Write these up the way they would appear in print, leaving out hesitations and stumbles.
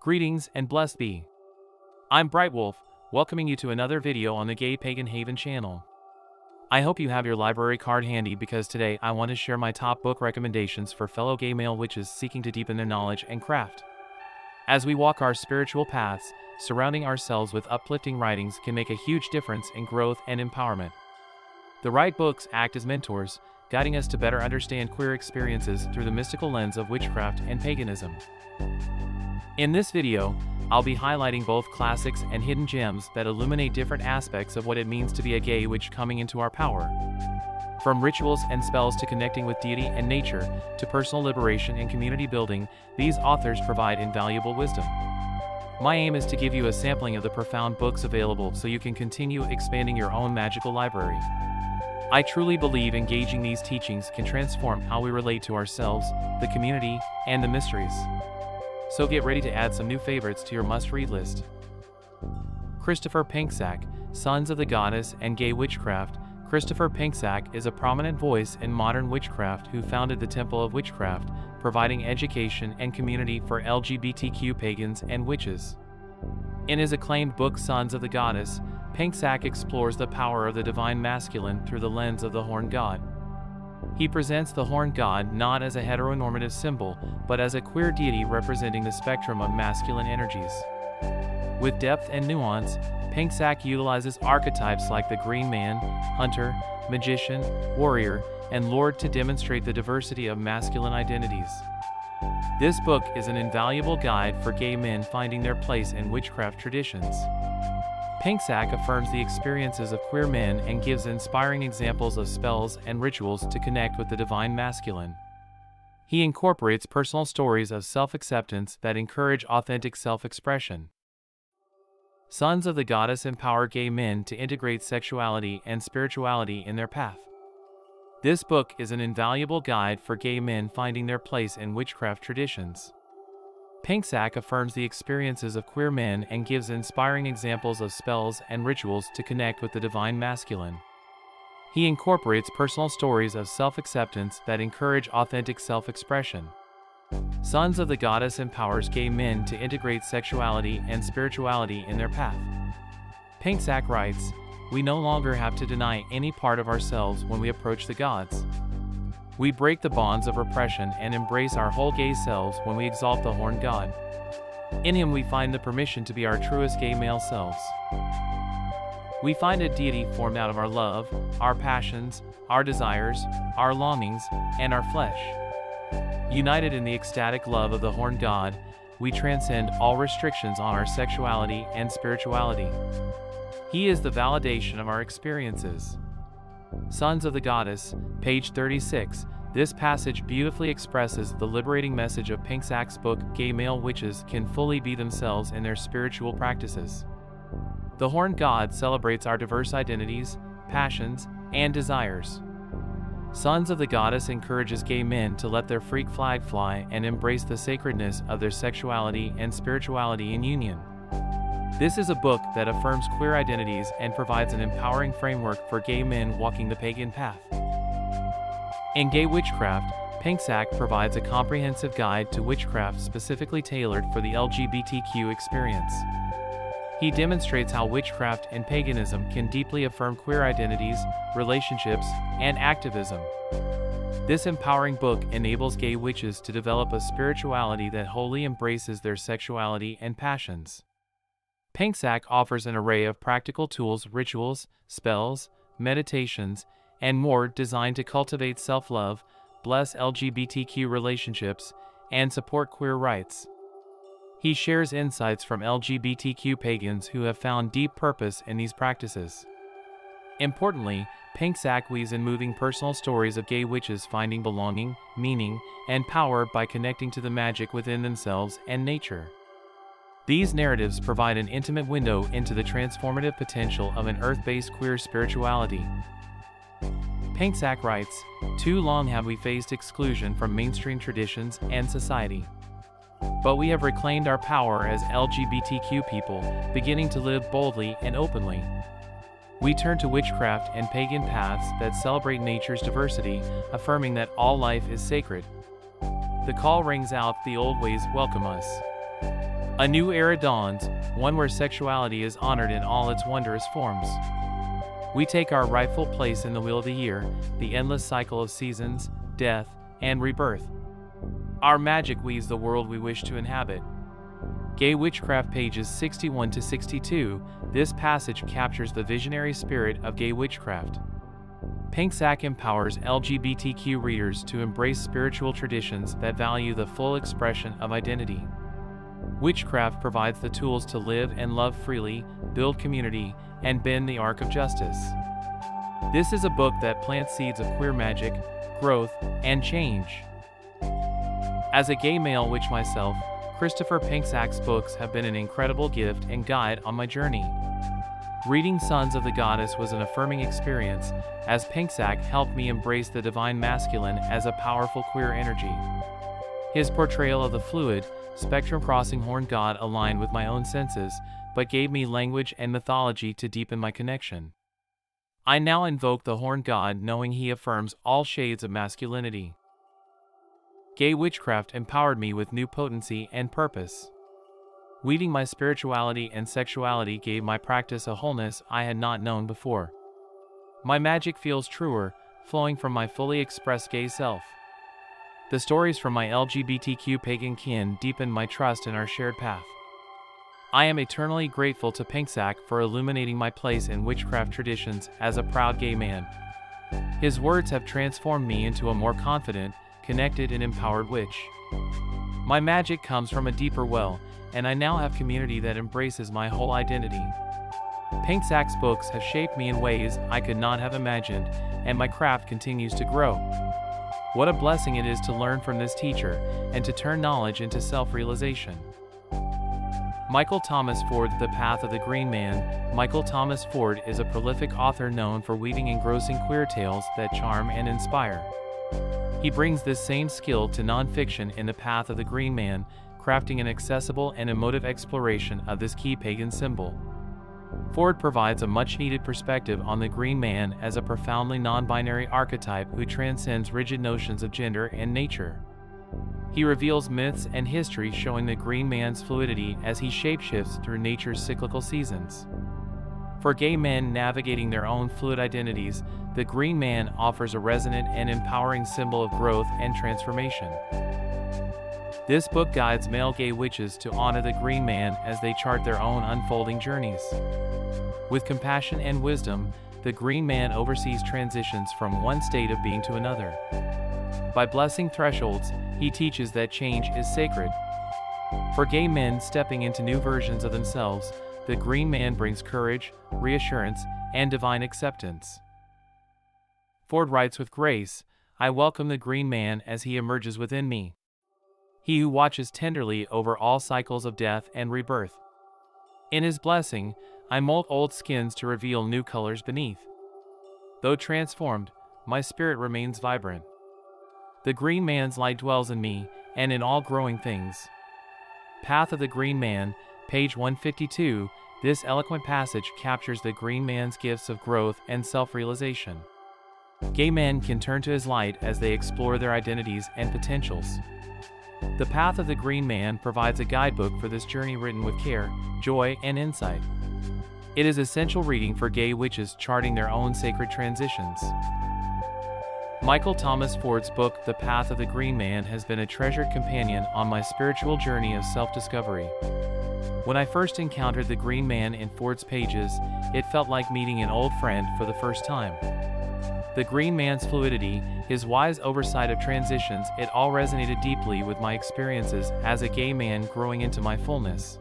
Greetings and blessed be. I'm Brightwolf, welcoming you to another video on the Gay Pagan Haven channel. I hope you have your library card handy because today I want to share my top book recommendations for fellow gay male witches seeking to deepen their knowledge and craft. As we walk our spiritual paths, surrounding ourselves with uplifting writings can make a huge difference in growth and empowerment. The right books act as mentors, guiding us to better understand queer experiences through the mystical lens of witchcraft and paganism. In this video, I'll be highlighting both classics and hidden gems that illuminate different aspects of what it means to be a gay witch coming into our power. From rituals and spells to connecting with deity and nature, to personal liberation and community building, these authors provide invaluable wisdom. My aim is to give you a sampling of the profound books available so you can continue expanding your own magical library. I truly believe engaging these teachings can transform how we relate to ourselves, the community, and the mysteries. So get ready to add some new favorites to your must-read list. Christopher Pinksack, Sons of the Goddess and Gay Witchcraft. Christopher Pinksack is a prominent voice in modern witchcraft who founded the Temple of Witchcraft, providing education and community for LGBTQ pagans and witches. In his acclaimed book Sons of the Goddess, Pinksack explores the power of the divine masculine through the lens of the horned god. He presents the horned god not as a heteronormative symbol, but as a queer deity representing the spectrum of masculine energies. With depth and nuance, Pinksack utilizes archetypes like the Green Man, Hunter, Magician, Warrior, and Lord to demonstrate the diversity of masculine identities. This book is an invaluable guide for gay men finding their place in witchcraft traditions. Pinksack affirms the experiences of queer men and gives inspiring examples of spells and rituals to connect with the divine masculine. He incorporates personal stories of self-acceptance that encourage authentic self-expression. Sons of the Goddess empower gay men to integrate sexuality and spirituality in their path. This book is an invaluable guide for gay men finding their place in witchcraft traditions. Pinksack affirms the experiences of queer men and gives inspiring examples of spells and rituals to connect with the divine masculine. He incorporates personal stories of self-acceptance that encourage authentic self-expression. Sons of the Goddess empowers gay men to integrate sexuality and spirituality in their path. Pinksack writes, "We no longer have to deny any part of ourselves when we approach the gods. We break the bonds of repression and embrace our whole gay selves when we exalt the horned god. In him we find the permission to be our truest gay male selves. We find a deity formed out of our love, our passions, our desires, our longings, and our flesh. United in the ecstatic love of the horned god, we transcend all restrictions on our sexuality and spirituality. He is the validation of our experiences." Sons of the Goddess, page 36. This passage beautifully expresses the liberating message of Pinksack's book. Gay male witches can fully be themselves in their spiritual practices. The horned god celebrates our diverse identities, passions, and desires. Sons of the Goddess encourages gay men to let their freak flag fly and embrace the sacredness of their sexuality and spirituality in union. This is a book that affirms queer identities and provides an empowering framework for gay men walking the pagan path. In Gay Witchcraft, Pinksack provides a comprehensive guide to witchcraft specifically tailored for the LGBTQ experience. He demonstrates how witchcraft and paganism can deeply affirm queer identities, relationships, and activism. This empowering book enables gay witches to develop a spirituality that wholly embraces their sexuality and passions. Pinksack offers an array of practical tools, rituals, spells, meditations, and more designed to cultivate self-love, bless LGBTQ relationships, and support queer rights. He shares insights from LGBTQ pagans who have found deep purpose in these practices. Importantly, Pinksack weaves in moving personal stories of gay witches finding belonging, meaning, and power by connecting to the magic within themselves and nature. These narratives provide an intimate window into the transformative potential of an earth-based queer spirituality. Pinksack writes, "Too long have we faced exclusion from mainstream traditions and society. But we have reclaimed our power as LGBTQ people, beginning to live boldly and openly. We turn to witchcraft and pagan paths that celebrate nature's diversity, affirming that all life is sacred. The call rings out, the old ways welcome us." A new era dawns, one where sexuality is honored in all its wondrous forms. We take our rightful place in the wheel of the year, the endless cycle of seasons, death, and rebirth. Our magic weaves the world we wish to inhabit. Gay Witchcraft pages 61 to 62, this passage captures the visionary spirit of gay witchcraft. Pinksack empowers LGBTQ readers to embrace spiritual traditions that value the full expression of identity. Witchcraft provides the tools to live and love freely, build community, and bend the arc of justice. This is a book that plants seeds of queer magic, growth, and change. As a gay male witch myself, Christopher Pinksack's books have been an incredible gift and guide on my journey. Reading Sons of the Goddess was an affirming experience, as Pinksack helped me embrace the divine masculine as a powerful queer energy. His portrayal of the fluid, spectrum-crossing horned god aligned with my own senses, but gave me language and mythology to deepen my connection. I now invoke the horned god knowing he affirms all shades of masculinity. Gay Witchcraft empowered me with new potency and purpose. Weaving my spirituality and sexuality gave my practice a wholeness I had not known before. My magic feels truer, flowing from my fully expressed gay self. The stories from my LGBTQ pagan kin deepen my trust in our shared path. I am eternally grateful to Pinksack for illuminating my place in witchcraft traditions as a proud gay man. His words have transformed me into a more confident, connected, and empowered witch. My magic comes from a deeper well, and I now have community that embraces my whole identity. Pinksack's books have shaped me in ways I could not have imagined, and my craft continues to grow. What a blessing it is to learn from this teacher, and to turn knowledge into self-realization. Michael Thomas Ford, The Path of the Green Man. Michael Thomas Ford is a prolific author known for weaving engrossing queer tales that charm and inspire. He brings this same skill to nonfiction in The Path of the Green Man, crafting an accessible and emotive exploration of this key pagan symbol. Ford provides a much-needed perspective on the Green Man as a profoundly non-binary archetype who transcends rigid notions of gender and nature. He reveals myths and history showing the Green Man's fluidity as he shapeshifts through nature's cyclical seasons. For gay men navigating their own fluid identities, the Green Man offers a resonant and empowering symbol of growth and transformation. This book guides male gay witches to honor the Green Man as they chart their own unfolding journeys. With compassion and wisdom, the Green Man oversees transitions from one state of being to another. By blessing thresholds, he teaches that change is sacred. For gay men stepping into new versions of themselves, the Green Man brings courage, reassurance, and divine acceptance. Ford writes with grace, I welcome the Green Man as he emerges within me. He who watches tenderly over all cycles of death and rebirth. In his blessing, I mold old skins to reveal new colors beneath. Though transformed, my spirit remains vibrant. The Green Man's light dwells in me, and in all growing things. Path of the Green Man, page 152, this eloquent passage captures the Green Man's gifts of growth and self-realization. Gay men can turn to his light as they explore their identities and potentials. The Path of the Green Man provides a guidebook for this journey written with care, joy, and insight. It is essential reading for gay witches charting their own sacred transitions. Michael Thomas Ford's book, The Path of the Green Man, has been a treasured companion on my spiritual journey of self-discovery. When I first encountered the Green Man in Ford's pages, it felt like meeting an old friend for the first time. The Green Man's fluidity, his wise oversight of transitions, it all resonated deeply with my experiences as a gay man growing into my fullness.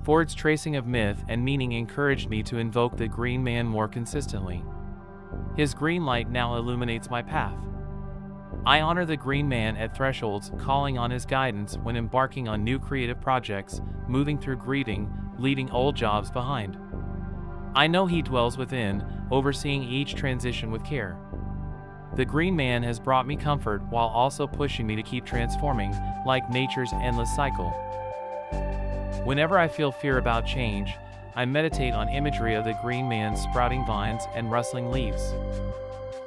Ford's tracing of myth and meaning encouraged me to invoke the Green Man more consistently. His green light now illuminates my path. I honor the Green Man at thresholds, calling on his guidance when embarking on new creative projects, moving through grieving, leaving old jobs behind. I know he dwells within, overseeing each transition with care. The Green Man has brought me comfort while also pushing me to keep transforming, like nature's endless cycle. Whenever I feel fear about change, I meditate on imagery of the Green Man's sprouting vines and rustling leaves.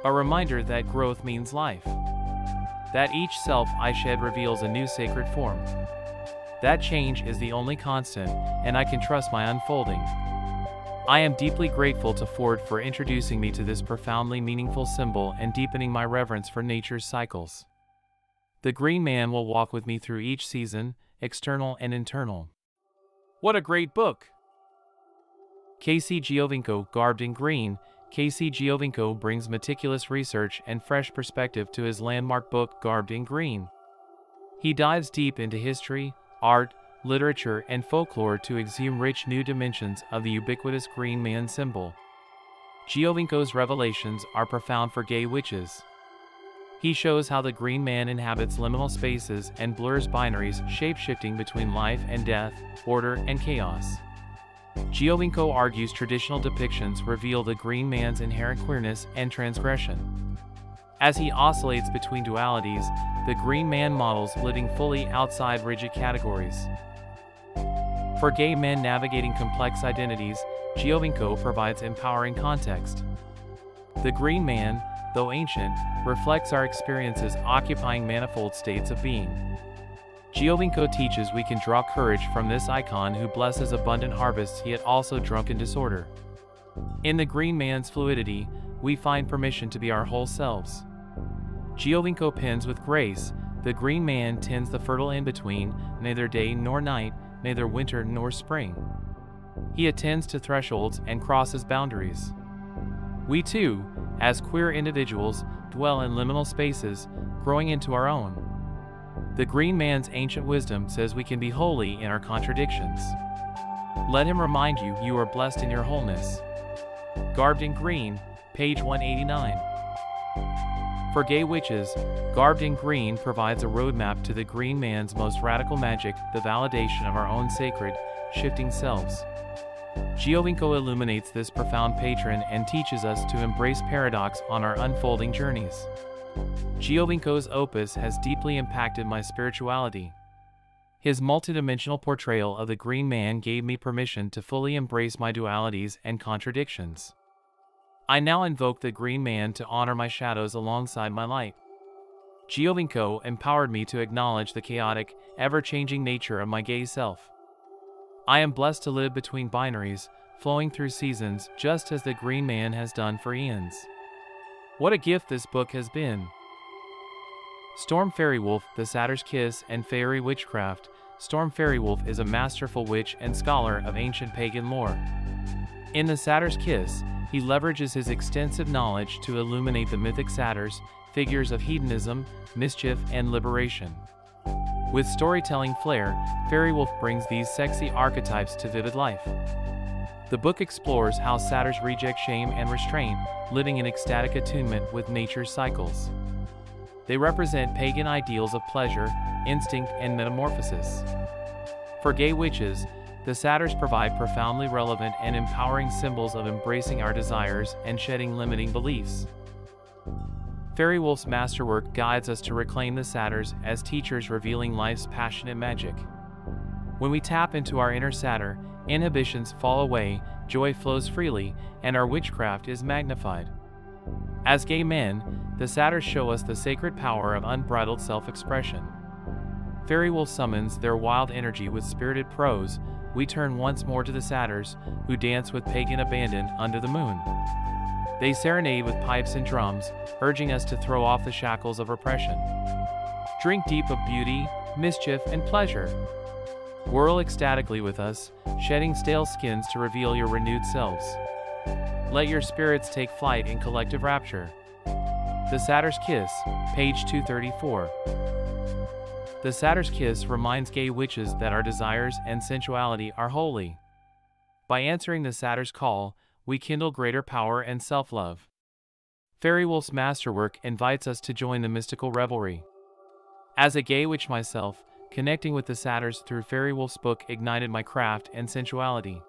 A reminder that growth means life. That each self I shed reveals a new sacred form. That change is the only constant, and I can trust my unfolding. I am deeply grateful to Ford for introducing me to this profoundly meaningful symbol and deepening my reverence for nature's cycles. The Green Man will walk with me through each season, external and internal. What a great book! K.C. Giovinco, Garbed in Green. K.C. Giovinco brings meticulous research and fresh perspective to his landmark book, Garbed in Green. He dives deep into history, art, literature, and folklore to exhume rich new dimensions of the ubiquitous Green Man symbol. Giovinco's revelations are profound for gay witches. He shows how the Green Man inhabits liminal spaces and blurs binaries, shape-shifting between life and death, order and chaos. Giovinco argues traditional depictions reveal the Green Man's inherent queerness and transgression. As he oscillates between dualities, the Green Man models living fully outside rigid categories. For gay men navigating complex identities, Giovinco provides empowering context. The Green Man, though ancient, reflects our experiences occupying manifold states of being. Giovinco teaches we can draw courage from this icon who blesses abundant harvests yet also drunken disorder. In the Green Man's fluidity, we find permission to be our whole selves. Giovinco pens with grace, the Green Man tends the fertile in-between, neither day nor night, neither winter nor spring. He attends to thresholds and crosses boundaries. We too, as queer individuals, dwell in liminal spaces, growing into our own. The Green Man's ancient wisdom says we can be holy in our contradictions. Let him remind you you are blessed in your wholeness. Garbed in Green, page 189. For gay witches, Garbed in Green provides a roadmap to the Green Man's most radical magic, the validation of our own sacred, shifting selves. Giovinco illuminates this profound patron and teaches us to embrace paradox on our unfolding journeys. Giovinco's opus has deeply impacted my spirituality. His multidimensional portrayal of the Green Man gave me permission to fully embrace my dualities and contradictions. I now invoke the Green Man to honor my shadows alongside my light. Giovinco empowered me to acknowledge the chaotic, ever-changing nature of my gay self. I am blessed to live between binaries, flowing through seasons just as the Green Man has done for eons. What a gift this book has been! Storm Faerywolf, The Satyr's Kiss, and Faery Witchcraft. Storm Faerywolf is a masterful witch and scholar of ancient pagan lore. In The Satyr's Kiss, he leverages his extensive knowledge to illuminate the mythic satyrs, figures of hedonism, mischief, and liberation. With storytelling flair, Faerywolf brings these sexy archetypes to vivid life. The book explores how satyrs reject shame and restraint, living in ecstatic attunement with nature's cycles. They represent pagan ideals of pleasure, instinct, and metamorphosis. For gay witches, the satyrs provide profoundly relevant and empowering symbols of embracing our desires and shedding limiting beliefs. Faerywolf's masterwork guides us to reclaim the satyrs as teachers revealing life's passionate magic. When we tap into our inner satyr, inhibitions fall away, joy flows freely, and our witchcraft is magnified. As gay men, the satyrs show us the sacred power of unbridled self-expression. Faerywolf summons their wild energy with spirited prose. We turn once more to the satyrs, who dance with pagan abandon under the moon. They serenade with pipes and drums, urging us to throw off the shackles of oppression. Drink deep of beauty, mischief, and pleasure. Whirl ecstatically with us, shedding stale skins to reveal your renewed selves. Let your spirits take flight in collective rapture. The Satyr's Kiss, page 234. The Satyr's Kiss reminds gay witches that our desires and sensuality are holy. By answering the Satyr's call, we kindle greater power and self-love. Faerywolf's masterwork invites us to join the mystical revelry. As a gay witch myself, connecting with the satyrs through Faerywolf's book ignited my craft and sensuality.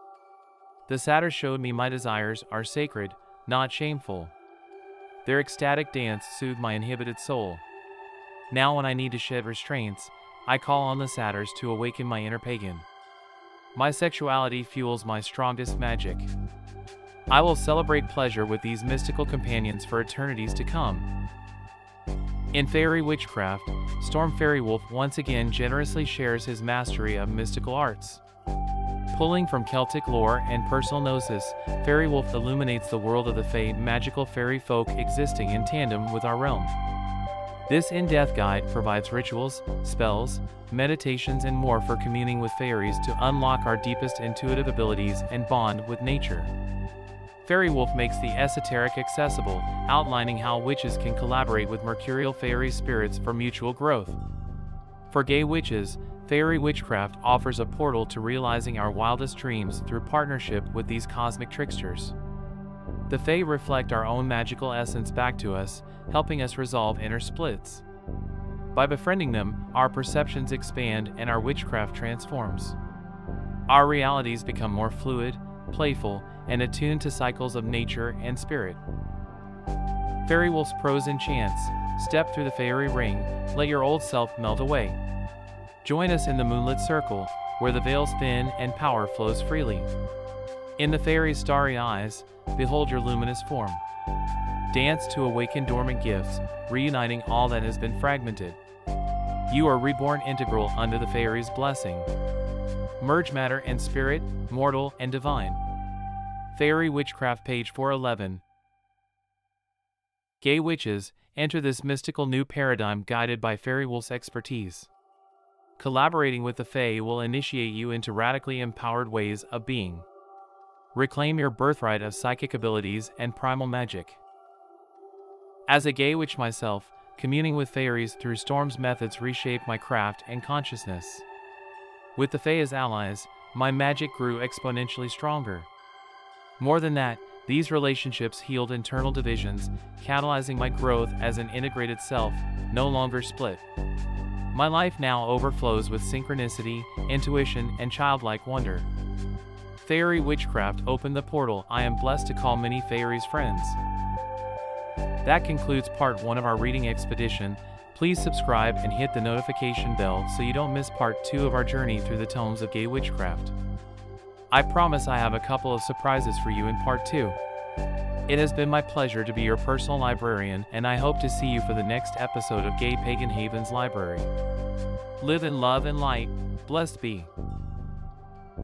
The satyrs showed me my desires are sacred, not shameful. Their ecstatic dance soothed my inhibited soul. Now when I need to shed restraints, I call on the satyrs to awaken my inner pagan. My sexuality fuels my strongest magic. I will celebrate pleasure with these mystical companions for eternities to come. In Faery Witchcraft, Storm Faerywolf once again generously shares his mastery of mystical arts. Pulling from Celtic lore and personal gnosis, Faerywolf illuminates the world of the Fae, magical fairy folk existing in tandem with our realm. This in-depth guide provides rituals, spells, meditations, and more for communing with fairies to unlock our deepest intuitive abilities and bond with nature. Faerywolf makes the esoteric accessible, outlining how witches can collaborate with mercurial fairy spirits for mutual growth. For gay witches, Faery Witchcraft offers a portal to realizing our wildest dreams through partnership with these cosmic tricksters. The Fae reflect our own magical essence back to us, helping us resolve inner splits. By befriending them, our perceptions expand and our witchcraft transforms. Our realities become more fluid, playful, and attuned to cycles of nature and spirit. Faerywolf's prose enchants. Step through the fairy ring, let your old self melt away. Join us in the moonlit circle, where the veils thin and power flows freely. In the fairy's starry eyes, behold your luminous form. Dance to awaken dormant gifts, reuniting all that has been fragmented. You are reborn integral under the fairy's blessing. Merge matter and spirit, mortal and divine. Faery Witchcraft, page 411. Gay witches, enter this mystical new paradigm guided by Faerywolf's expertise. Collaborating with the Fae will initiate you into radically empowered ways of being. Reclaim your birthright of psychic abilities and primal magic. As a gay witch myself, communing with fairies through Storm's methods reshaped my craft and consciousness. With the Fae as allies, my magic grew exponentially stronger. More than that, these relationships healed internal divisions, catalyzing my growth as an integrated self, no longer split. My life now overflows with synchronicity, intuition, and childlike wonder. Faery Witchcraft opened the portal I am blessed to call many fairies friends. That concludes part 1 of our reading expedition. Please subscribe and hit the notification bell so you don't miss part 2 of our journey through the tomes of gay witchcraft. I promise I have a couple of surprises for you in part 2. It has been my pleasure to be your personal librarian, and I hope to see you for the next episode of Gay Pagan Haven's Library. Live in love and light. Blessed be.